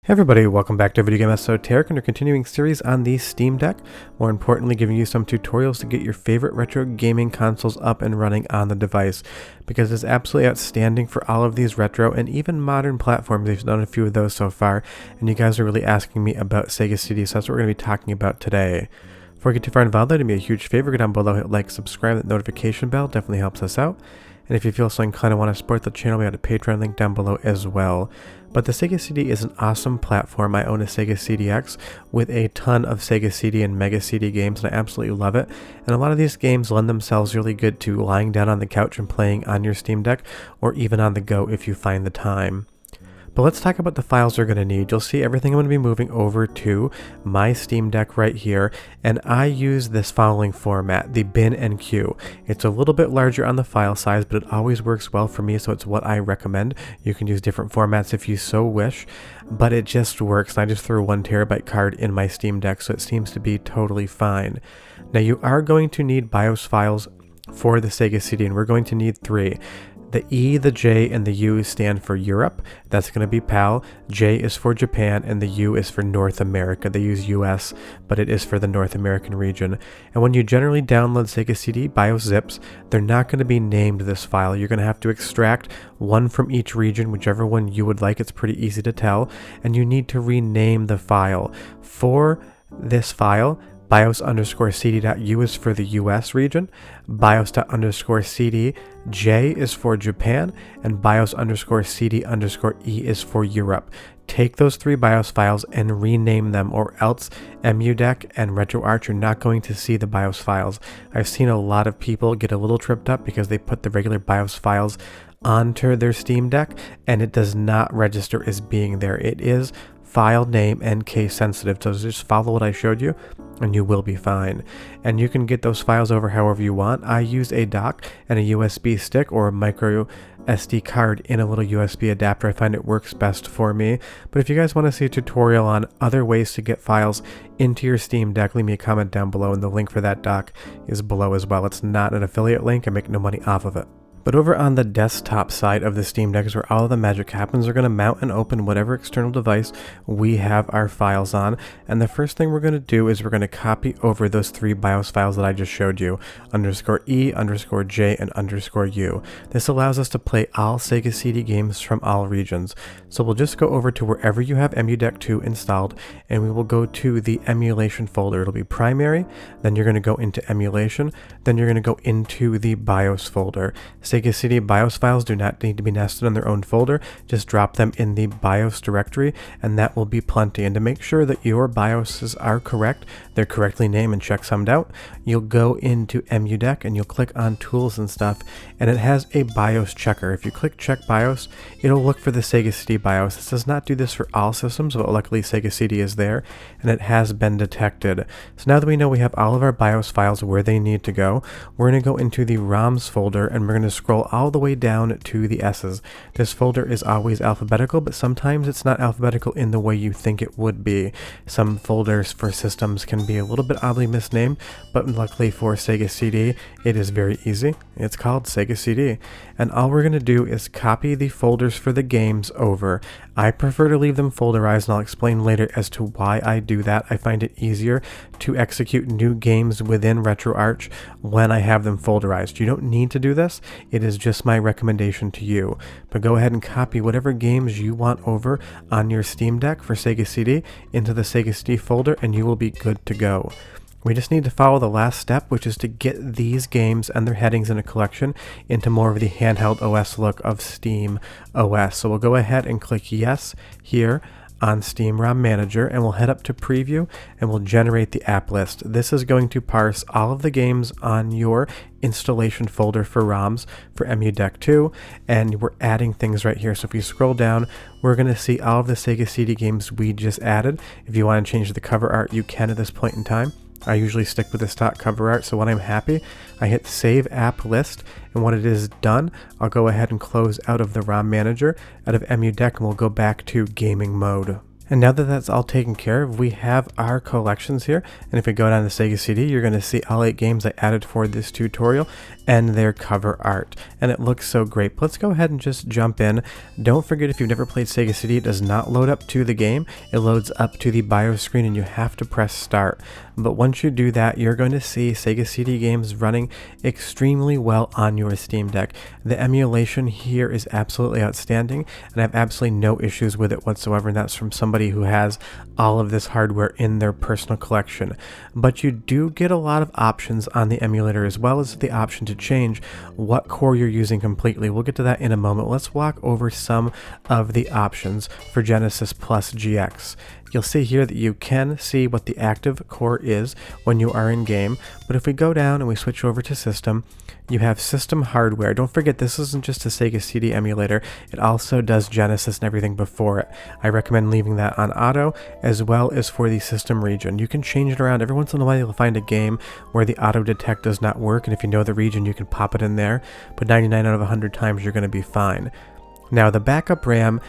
Hey everybody, welcome back to Video Game Esoteric and our continuing series on the Steam Deck. More importantly, giving you some tutorials to get your favorite retro gaming consoles up and running on the device, because it's absolutely outstanding for all of these retro and even modern platforms. We've done a few of those so far, and you guys are really asking me about Sega CD, so that's what we're going to be talking about today. Before we get too far involved, do me a huge favor, go down below, hit like, subscribe, that notification bell definitely helps us out. And if you feel so inclined and want to support the channel, we have a Patreon link down below as well. But the Sega CD is an awesome platform. I own a Sega CDX with a ton of Sega CD and Mega CD games, and I absolutely love it. And a lot of these games lend themselves really good to lying down on the couch and playing on your Steam Deck, or even on the go if you find the time. But let's talk about the files we're going to need. You'll see everything I'm going to be moving over to my Steam Deck right here, and I use this following format, the bin and queue. It's a little bit larger on the file size, but it always works well for me, so it's what I recommend. You can use different formats if you so wish, but it just works. I just threw a 1 terabyte card in my Steam Deck, so it seems to be totally fine. Now you are going to need BIOS files for the Sega CD, and we're going to need 3. The E, the J, and the U stand for Europe. That's going to be PAL. J is for Japan, and the U is for North America. They use US, but it is for the North American region. And when you generally download Sega CD BIOS zips, they're not going to be named this file. You're going to have to extract one from each region, whichever one you would like. It's pretty easy to tell. And you need to rename the file. For this file, BIOS_CD.U is for the US region, BIOS._CD J is for Japan, and BIOS_CD_E is for Europe. Take those 3 BIOS files and rename them, or else EmuDeck and RetroArch are not going to see the BIOS files. I've seen a lot of people get a little tripped up because they put the regular BIOS files onto their Steam Deck, and it does not register as being there. It is file name and case sensitive, so just follow what I showed you and you will be fine. And you can get those files over however you want. I use a dock and a USB stick or a micro SD card in a little USB adapter. I find it works best for me. But if you guys want to see a tutorial on other ways to get files into your Steam Deck, leave me a comment down below, and the link for that dock is below as well. It's not an affiliate link. I make no money off of it. But over on the desktop side of the Steam Deck is where all of the magic happens. We're going to mount and open whatever external device we have our files on. And the first thing we're going to do is we're going to copy over those 3 BIOS files that I just showed you, _E, _J, and _U. This allows us to play all Sega CD games from all regions. So we'll just go over to wherever you have EmuDeck 2 installed, and we will go to the emulation folder. It'll be primary, then you're going to go into emulation, then you're going to go into the BIOS folder. Sega CD BIOS files do not need to be nested in their own folder. Just drop them in the BIOS directory, and that will be plenty. And to make sure that your BIOSes are correct, they're correctly named and checksummed out, you'll go into EmuDeck and you'll click on tools and stuff, and it has a BIOS checker. If you click check BIOS, it'll look for the Sega CD BIOS. It does not do this for all systems, but luckily Sega CD is there, and it has been detected. So now that we know we have all of our BIOS files where they need to go, we're going to go into the ROMs folder, and we're going to scroll all the way down to the S's. This folder is always alphabetical, but sometimes it's not alphabetical in the way you think it would be. Some folders for systems can be a little bit oddly misnamed, but luckily for Sega CD, it is very easy. It's called Sega CD. And all we're going to do is copy the folders for the games over. I prefer to leave them folderized, and I'll explain later as to why I do that. I find it easier to execute new games within RetroArch when I have them folderized. You don't need to do this. It is just my recommendation to you. But go ahead and copy whatever games you want over on your Steam Deck for Sega CD into the Sega CD folder, and you will be good to go. We just need to follow the last step, which is to get these games and their headings in a collection into more of the handheld OS look of Steam OS. So we'll go ahead and click yes here on Steam ROM Manager, and we'll head up to preview and we'll generate the app list. This is going to parse all of the games on your installation folder for ROMs for EmuDeck 2, and we're adding things right here. So if you scroll down, we're going to see all of the Sega CD games we just added. If you want to change the cover art, you can at this point in time. I usually stick with the stock cover art, so when I'm happy, I hit Save App List, and when it is done, I'll go ahead and close out of the ROM Manager, out of EmuDeck, and we'll go back to gaming mode. And now that that's all taken care of, we have our collections here. And if we go down to Sega CD, you're going to see all 8 games I added for this tutorial and their cover art. And it looks so great. But let's go ahead and just jump in. Don't forget, if you've never played Sega CD, it does not load up to the game. It loads up to the BIOS screen and you have to press start. But once you do that, you're going to see Sega CD games running extremely well on your Steam Deck. The emulation here is absolutely outstanding, and I have absolutely no issues with it whatsoever, and that's from somebody who has all of this hardware in their personal collection. But you do get a lot of options on the emulator, as well as the option to change what core you're using completely. We'll get to that in a moment. Let's walk over some of the options for Genesis Plus GX. You'll see here that you can see what the active core is when you are in game, but if we go down and we switch over to system, you have system hardware. Don't forget, this isn't just a Sega CD emulator, it also does Genesis and everything before it. I recommend leaving that on auto, as well as for the system region. You can change it around. Every once in a while you'll find a game where the auto detect does not work, and if you know the region you can pop it in there, but 99 out of 100 times you're going to be fine. Now the backup RAM,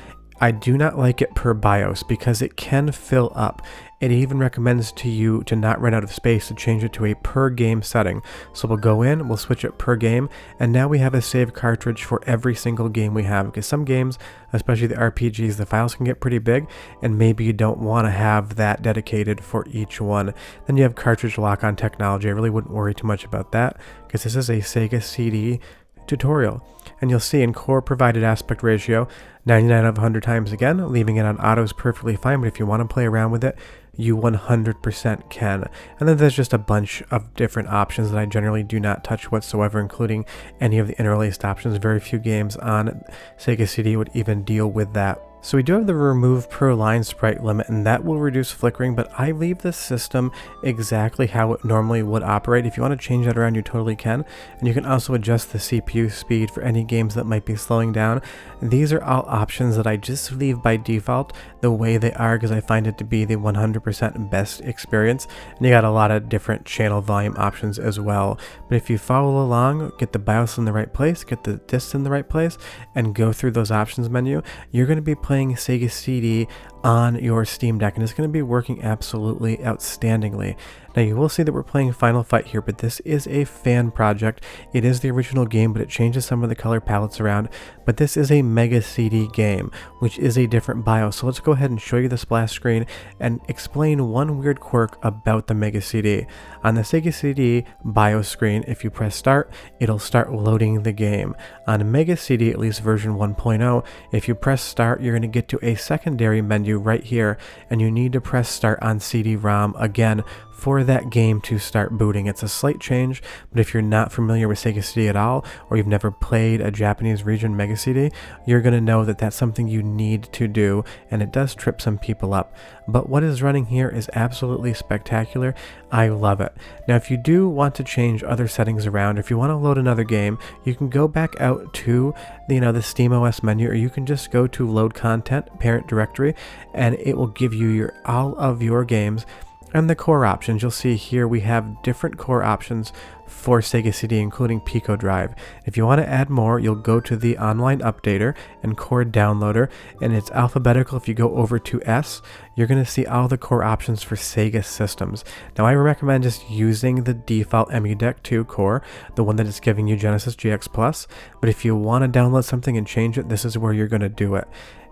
I do not like it per BIOS because it can fill up. It even recommends to you to not run out of space to change it to a per game setting. So we'll go in, we'll switch it per game, and now we have a save cartridge for every single game we have, because some games, especially the RPGs, the files can get pretty big, and maybe you don't want to have that dedicated for each one. Then you have cartridge lock-on technology. I really wouldn't worry too much about that, because this is a Sega CD tutorial. And you'll see in core provided aspect ratio, 99 out of 100 times again. Leaving it on auto is perfectly fine, but if you want to play around with it, you 100% can. And then there's just a bunch of different options that I generally do not touch whatsoever, including any of the interlaced options. Very few games on Sega CD would even deal with that. So we do have the remove per line sprite limit, and that will reduce flickering, but I leave the system exactly how it normally would operate. If you want to change that around, you totally can. And you can also adjust the CPU speed for any games that might be slowing down. These are all options that I just leave by default the way they are, because I find it to be the 100% best experience. And you got a lot of different channel volume options as well. But if you follow along, get the BIOS in the right place, get the discs in the right place, and go through those options menu, you're going to be playing Sega CD on your Steam Deck, and it's going to be working absolutely outstandingly. Now you will see that we're playing Final Fight here, but this is a fan project. It is the original game, but it changes some of the color palettes around. But this is a Mega CD game, which is a different BIOS. So let's go ahead and show you the splash screen and explain one weird quirk about the Mega CD. On the Sega CD BIOS screen, if you press start, it'll start loading the game. On Mega CD, at least version 1.0, if you press start, you're going to get to a secondary menu right here, and you need to press start on CD-ROM again for that game to start booting. It's a slight change, but if you're not familiar with Sega CD at all, or you've never played a Japanese region Mega CD, you're going to know that that's something you need to do, and it does trip some people up. But what is running here is absolutely spectacular. I love it. Now if you do want to change other settings around, if you want to load another game, you can go back out to the SteamOS menu, or you can just go to load content, parent directory, and it will give you all of your games. And the core options, you'll see here we have different core options for Sega CD, including Pico Drive. If you want to add more, you'll go to the online updater and core downloader, and it's alphabetical. If you go over to S, you're going to see all the core options for Sega systems. Now I recommend just using the default EmuDeck 2 core, the one that is giving you Genesis GX Plus, but if you want to download something and change it, this is where you're going to do it.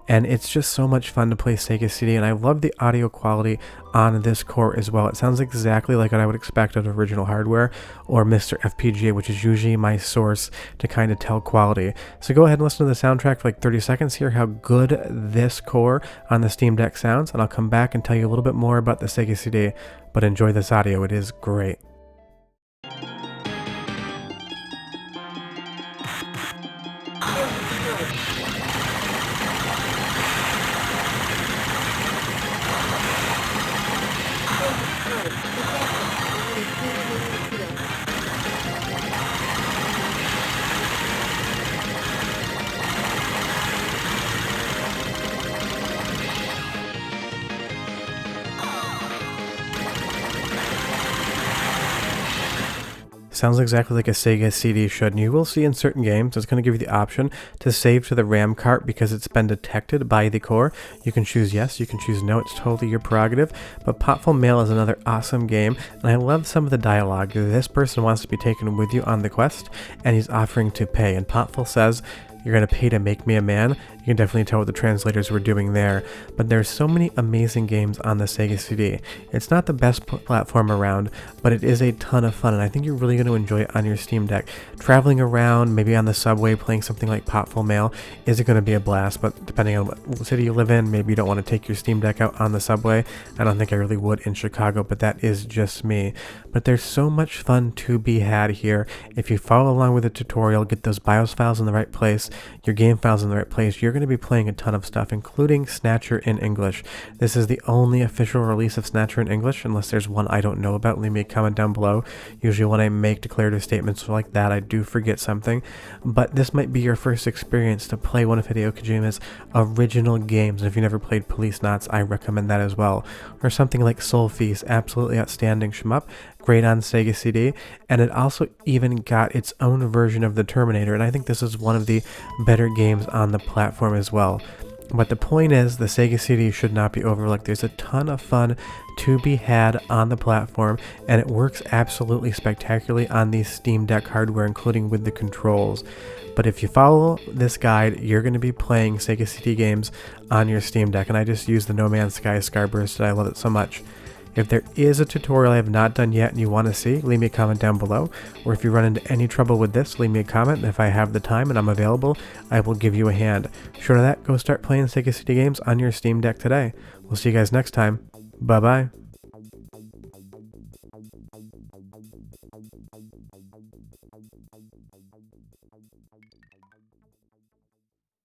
And it's just so much fun to play Sega CD, and I love the audio quality on this core as well. It sounds exactly like what I would expect out of original hardware or Mr. FPGA, which is usually my source to kind of tell quality. So go ahead and listen to the soundtrack for like 30 seconds, hear how good this core on the Steam Deck sounds, and I'll come back and tell you a little bit more about the Sega CD, but enjoy this audio, it is great. sounds exactly like a Sega CD should, and you will see in certain games it's going to give you the option to save to the RAM cart because it's been detected by the core. You can choose yes, you can choose no, it's totally your prerogative. But Potful Mail is another awesome game, and I love some of the dialogue. This person wants to be taken with you on the quest, and he's offering to pay, and Potful says, "You're going to pay to make me a man." You can definitely tell what the translators were doing there. But there's so many amazing games on the Sega CD. It's not the best platform around, but it is a ton of fun, and I think you're really going to enjoy it on your Steam Deck. Traveling around, maybe on the subway, playing something like Potful Mail is going to be a blast, but depending on what city you live in, maybe you don't want to take your Steam Deck out on the subway. I don't think I really would in Chicago, but that is just me. But there's so much fun to be had here. If you follow along with the tutorial, get those BIOS files in the right place, your game files in the right place, you're going to be playing a ton of stuff, including Snatcher in English. This is the only official release of Snatcher in English, unless there's one I don't know about. Leave me a comment down below. Usually when I make declarative statements like that, I do forget something. But this might be your first experience to play one of Hideo Kojima's original games, and if you never played Police Knots, I recommend that as well. Or something like Soul Feast, absolutely outstanding shmup, great on Sega CD, and it also even got its own version of the Terminator, and I think this is one of the better games on the platform as well. But the point is, the Sega CD should not be overlooked. There's a ton of fun to be had on the platform, and it works absolutely spectacularly on the Steam Deck hardware, including with the controls. But if you follow this guide, you're going to be playing Sega CD games on your Steam Deck, and I just used the No Man's Sky Scarburst, and I love it so much. If there is a tutorial I have not done yet and you want to see, leave me a comment down below. Or if you run into any trouble with this, leave me a comment, and if I have the time and I'm available, I will give you a hand. Short of that, go start playing Sega CD games on your Steam Deck today. We'll see you guys next time. Bye bye.